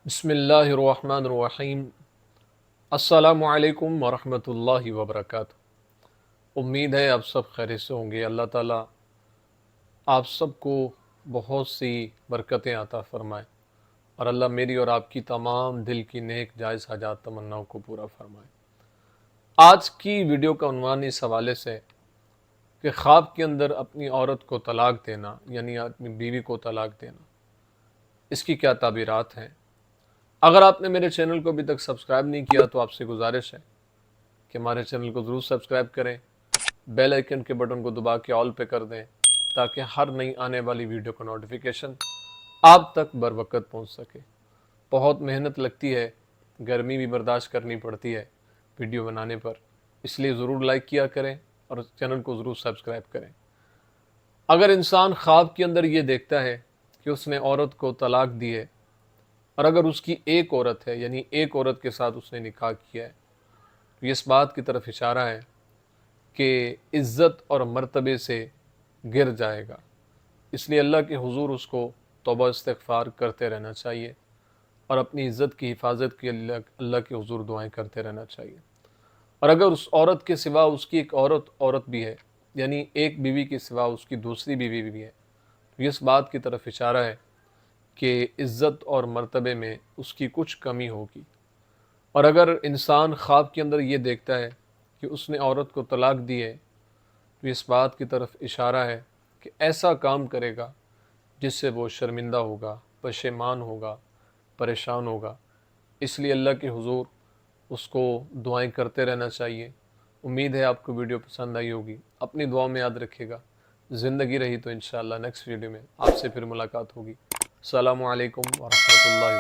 बिस्मिल्लाहिर्रहमानिर्रहीम। अस्सलामु अलैकुम वरहमतुल्लाहि वबरकातुहू। उम्मीद है आप सब खैर से होंगे। अल्लाह ताला आप सबको बहुत सी बरकतें अता फ़रमाए और अल्लाह मेरी और आपकी तमाम दिल की नेक जायज़ हाजात तमन्नाओं को पूरा फ़रमाए। आज की वीडियो का उन्वान इस हवाले से है कि ख्वाब के अंदर अपनी औरत को तलाक देना यानी अपनी बीवी को तलाक देना, इसकी क्या ताबीरात हैं। अगर आपने मेरे चैनल को अभी तक सब्सक्राइब नहीं किया तो आपसे गुजारिश है कि हमारे चैनल को ज़रूर सब्सक्राइब करें, बेल आइकन के बटन को दबा के ऑल पे कर दें ताकि हर नई आने वाली वीडियो का नोटिफिकेशन आप तक बर वक्त पहुँच सके। बहुत मेहनत लगती है, गर्मी भी बर्दाश्त करनी पड़ती है वीडियो बनाने पर, इसलिए ज़रूर लाइक किया करें और चैनल को ज़रूर सब्सक्राइब करें। अगर इंसान ख्वाब के अंदर ये देखता है कि उसने औरत को तलाक दी है और अगर उसकी एक औरत है यानी एक औरत के साथ उसने निकाह किया है, तो ये इस बात की तरफ इशारा है कि इज़्ज़त और मर्तबे से गिर जाएगा। इसलिए अल्लाह के हुजूर उसको तौबा इस्तिग़फ़ार करते रहना चाहिए और अपनी इज़्ज़त की हिफाजत के लिए अल्लाह के हुजूर दुआएं करते रहना चाहिए। और अगर उस औरत के सिवा उसकी एक औरत भी है यानी एक बीवी के सिवा उसकी दूसरी बीवी भी है, तो ये इस बात की तरफ इशारा है कि इज़्ज़त और मर्तबे में उसकी कुछ कमी होगी। और अगर इंसान ख्वाब के अंदर ये देखता है कि उसने औरत को तलाक दी है, तो इस बात की तरफ इशारा है कि ऐसा काम करेगा जिससे वो शर्मिंदा होगा, पशेमान होगा, परेशान होगा। इसलिए अल्लाह के हुजूर उसको दुआएं करते रहना चाहिए। उम्मीद है आपको वीडियो पसंद आई होगी। अपनी दुआओं में याद रखिएगा। ज़िंदगी रही तो इंशाअल्लाह नेक्स्ट वीडियो में आपसे फिर मुलाकात होगी। अस्सलामु अलैकुम वरहमतुल्लाहि